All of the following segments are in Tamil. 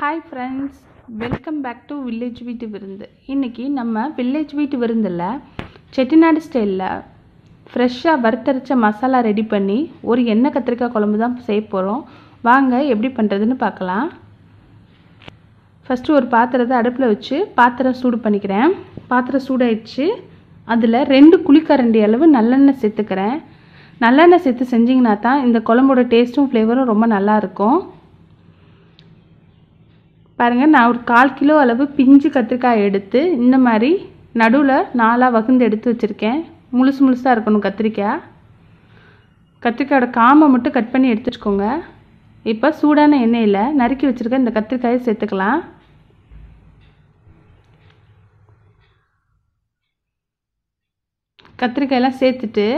Hi friends, welcome back to village வீட்டு விருந்து. இன்னைக்கு நம்ம village வீட்டு விருந்துல செட்டிநாடு ஸ்டைல்ல ஃப்ரெஷ்ஷா வறுத்தரைச்ச மசாலா ரெடி பண்ணி ஒரு எண்ணெய் கத்திரிக்காய் குழம்பு தான் செய்ய போறோம். வாங்க எப்படி பண்றதுன்னு பார்க்கலாம். ஃபர்ஸ்ட் ஒரு பாத்திரத்தை அடுப்புல வச்சு பாத்திரம் சூடு பண்ணிக்கிறேன். பாத்திரம் சூடாயிடுச்சு. அதுல 2 குழிக்கரண்டி அளவு நல்லெண்ணெய் சேர்த்துக்கிறேன். நல்லெண்ணெய் சேர்த்து செஞ்சீங்கன்னா தான் இந்த குழம்போட டேஸ்டும் ஃப்ளேவரும் ரொம்ப நல்லா இருக்கும். பாருங்க, நான் ஒரு 1/4 கிலோ அளவு பிஞ்சு கத்திரிக்காய் எடுத்து இந்த மாதிரி நடுவில் 4 வகுந்து எடுத்து வச்சுருக்கேன். முழுசாக இருக்கணும் கத்திரிக்காய். கத்திரிக்காயோட காம்பை மட்டும் கட் பண்ணி எடுத்து வச்சுக்கோங்க. இப்போ சூடான எண்ணெயில் நறுக்கி வச்சுருக்க இந்த கத்திரிக்காயை சேர்த்துக்கலாம். கத்திரிக்காயெல்லாம் சேர்த்துட்டு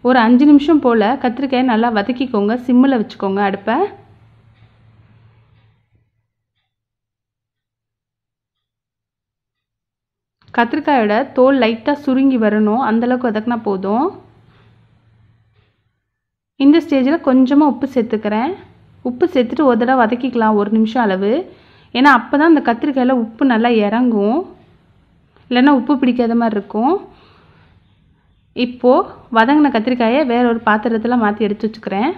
ஒரு 5 நிமிஷம் போல் கத்திரிக்காயை நல்லா வதக்கிக்கோங்க. சிம்மில் வச்சுக்கோங்க அடுப்பை. கத்திரிக்காயோட தோல் லைட்டாக சுருங்கி வரணும், அந்தளவுக்கு வதக்கினா போதும். இந்த ஸ்டேஜில் கொஞ்சமாக உப்பு சேர்த்துக்கிறேன். உப்பு சேர்த்துட்டு ஒரு தடவை வதக்கிக்கலாம் 1 நிமிஷம் அளவு. ஏன்னா அப்போ தான் இந்த கத்திரிக்காயில் உப்பு நல்லா இறங்கும், இல்லைன்னா உப்பு பிடிக்காத மாதிரி இருக்கும். இப்போது வதங்கின கத்திரிக்காயை வேற ஒரு பாத்திரத்தில் மாற்றி எடுத்து வச்சுக்கிறேன்.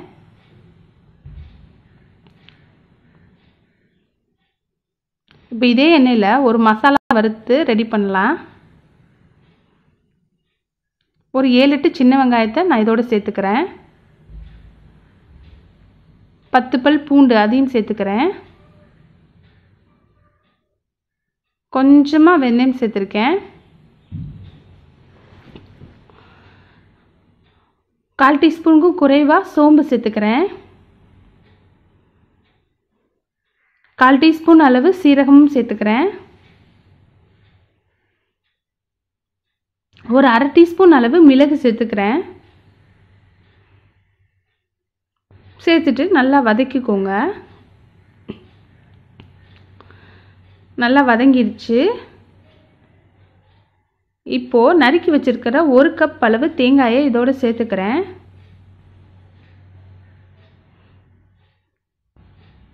இப்போ இதே எண்ணெயில் ஒரு மசாலா வறுத்து ரெடி பண்ணலாம். ஒரு 7-8 சின்ன வெங்காயத்தை நான் இதோட சேர்த்துக்கிறேன். 10 பல் பூண்டு அதையும் சேர்த்துக்கிறேன். கொஞ்சமாக வெந்தயம் சேர்த்துருக்கேன். 1/4 டீஸ்பூனுக்கும் குறைவாக சோம்பு சேர்த்துக்கிறேன். 1/4 டீஸ்பூன் அளவு சீரகமும் சேர்த்துக்கிறேன். ஒரு 1/2 டீஸ்பூன் அளவு மிளகு சேர்த்துக்கிறேன். சேர்த்துட்டு நல்லா வதக்கிக்கோங்க. நல்லா வதங்கிருச்சு. இப்போது நறுக்கி வச்சிருக்கிற 1 கப் அளவு தேங்காயை இதோட சேர்த்துக்கிறேன்.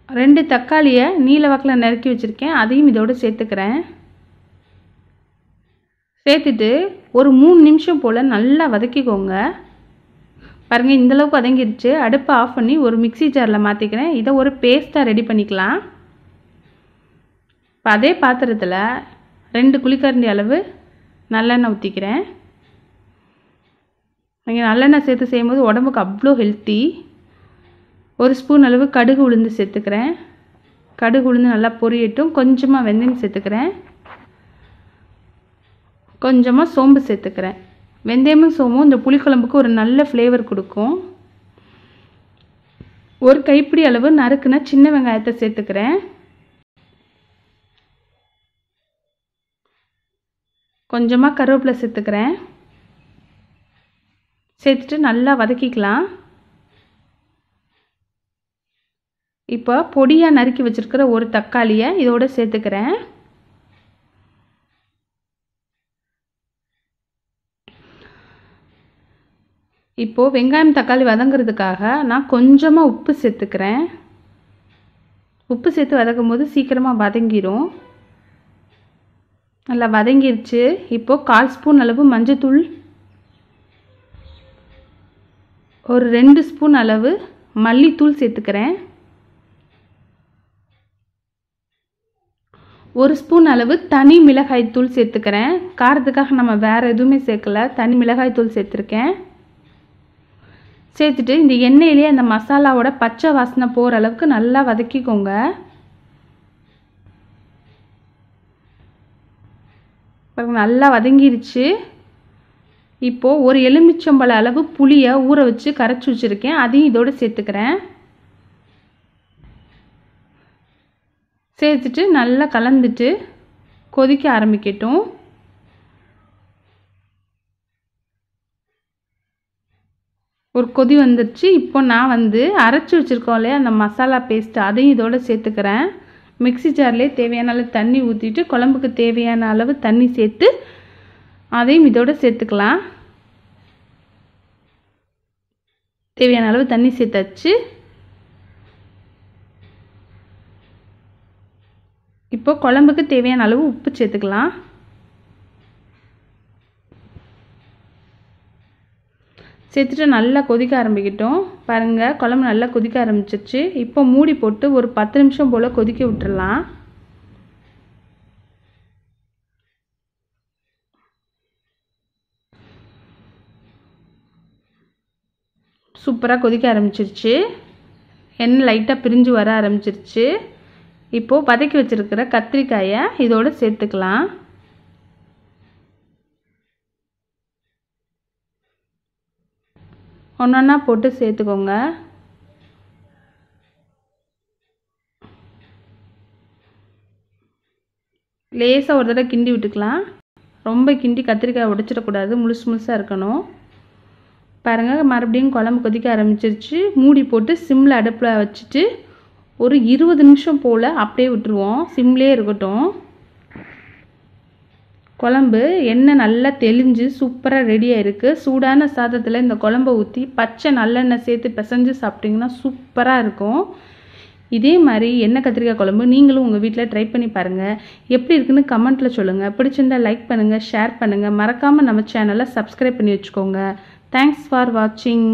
2 தக்காளியை நீல வாக்கில் நறுக்கி வச்சுருக்கேன், அதையும் இதோடு சேர்த்துக்கிறேன். சேர்த்துட்டு ஒரு 3 நிமிஷம் போல் நல்லா வதக்கிக்கோங்க. பாருங்கள், இந்தளவுக்கு வதங்கிருச்சு. அடுப்பை ஆஃப் பண்ணி ஒரு மிக்ஸி ஜாரில் மாற்றிக்கிறேன். இதை ஒரு பேஸ்ட்டாக ரெடி பண்ணிக்கலாம். இப்போ அதே பாத்திரத்தில் 2 குழிக்கரண்டி அளவு நல்லெண்ணெய் ஊற்றிக்கிறேன். நீங்கள் நல்லெண்ணெய் சேர்த்து செய்யும்போது உடம்புக்கு அவ்வளோ ஹெல்த்தி. 1 ஸ்பூன் அளவு கடுகு உளுந்து சேர்த்துக்கிறேன். கடுகு உளுந்து நல்லா பொரியட்டும். கொஞ்சமாக வெந்தயம் சேர்த்துக்கிறேன். கொஞ்சமாக சோம்பு சேர்த்துக்கிறேன். வெந்தயமும் சோம்பும் இந்த புளிக்குழம்புக்கு ஒரு நல்ல ஃப்ளேவர் கொடுக்கும். ஒரு கைப்பிடி அளவு நறுக்குன சின்ன வெங்காயத்தை சேர்த்துக்கிறேன். கொஞ்சமாக கருவேப்பிலை சேர்த்துக்கிறேன். சேர்த்துட்டு நல்லா வதக்கிக்கலாம். இப்போ பொடியாக நறுக்கி வச்சுருக்கிற ஒரு தக்காளியை இதோட சேர்த்துக்கிறேன். இப்போது வெங்காயம் தக்காளி வதங்கிறதுக்காக நான் கொஞ்சமாக உப்பு சேர்த்துக்கிறேன். உப்பு சேர்த்து வதக்கும் போது சீக்கிரமாக வதங்கிடும். நல்லா வதங்கிருச்சு. இப்போது 1/4 ஸ்பூன் அளவு மஞ்சத்தூள், ஒரு 2 ஸ்பூன் அளவு மல்லித்தூள் சேர்த்துக்கிறேன். 1 ஸ்பூன் அளவு தனி மிளகாய் தூள் சேர்த்துக்கிறேன். காரத்துக்காக நம்ம வேறு எதுவுமே சேர்க்கல, தனி மிளகாய் தூள் சேர்த்துருக்கேன். சேர்த்துட்டு இந்த எண்ணெயிலே அந்த மசாலாவோட பச்சை வாசனை போகிற அளவுக்கு நல்லா வதக்கிக்கோங்க. நல்லா வதங்கிருச்சு. இப்போது ஒரு எலுமிச்சம்பழ அளவு புளியை ஊற வச்சு கரைச்சி வச்சுருக்கேன், அதையும் இதோடு சேர்த்துக்கிறேன். சேர்த்துட்டு நல்லா கலந்துட்டு கொதிக்க ஆரம்பிக்கட்டும். ஒரு கொதி வந்துடுச்சு. இப்போ நான் அரைச்சி வச்சுருக்கோம் இல்லையா அந்த மசாலா பேஸ்ட்டு, அதையும் இதோட சேர்த்துக்கிறேன். மிக்ஸி ஜார்லேயே தேவையான அளவு தண்ணி ஊற்றிட்டு குழம்புக்கு தேவையான அளவு தண்ணி சேர்த்து அதையும் இதோட சேர்த்துக்கலாம். தேவையான அளவு தண்ணி சேர்த்தாச்சு. இப்போ குழம்புக்கு தேவையான அளவு உப்பு சேர்த்துக்கலாம். சேர்த்துட்டு நல்லா கொதிக்க ஆரம்பிக்கட்டும். பாருங்கள், குழம்பு நல்லா கொதிக்க ஆரம்பிச்சிருச்சு. இப்போ மூடி போட்டு ஒரு 10 நிமிஷம் போல் கொதிக்க விட்டுடலாம். சூப்பராக கொதிக்க ஆரம்பிச்சிருச்சு. எண்ணெய் லைட்டாக பிரிஞ்சு வர ஆரம்பிச்சிருச்சு. இப்போது வதக்கி வச்சுருக்கிற கத்திரிக்காயை இதோடு சேர்த்துக்கலாம். ஒன்றா போட்டு சேர்த்துக்கோங்க. லேசாக ஒரு தடவை கிண்டி விட்டுக்கலாம். ரொம்ப கிண்டி கத்திரிக்காய் உடைச்சிடக்கூடாது, முழுசு முழுசாக இருக்கணும். பாருங்கள், மறுபடியும் குழம்பு கொதிக்க ஆரம்பிச்சிருச்சு. மூடி போட்டு சிம்மில் அடுப்பில் வச்சுட்டு ஒரு 20 நிமிஷம் போல் அப்படியே விட்டுருவோம். சிம்லேயே இருக்கட்டும். குழம்பு எண்ணெய் நல்லா தெளிஞ்சு சூப்பராக ரெடியாக இருக்குது. சூடான சாதத்தில் இந்த குழம்பை ஊற்றி பச்சை நல்லெண்ணெய் சேர்த்து பிசைஞ்சு சாப்பிட்டிங்கன்னா சூப்பராக இருக்கும். இதே மாதிரி எண்ணெய் கத்திரிக்காய் குழம்பு நீங்களும் உங்கள் வீட்டில் ட்ரை பண்ணி பாருங்கள். எப்படி இருக்குன்னு கமெண்ட்டில் சொல்லுங்கள். பிடிச்சிருந்தால் லைக் பண்ணுங்கள், ஷேர் பண்ணுங்கள். மறக்காமல் நம்ம சேனலை சப்ஸ்கிரைப் பண்ணி வச்சுக்கோங்க. தேங்க்ஸ் ஃபார் வாட்சிங்.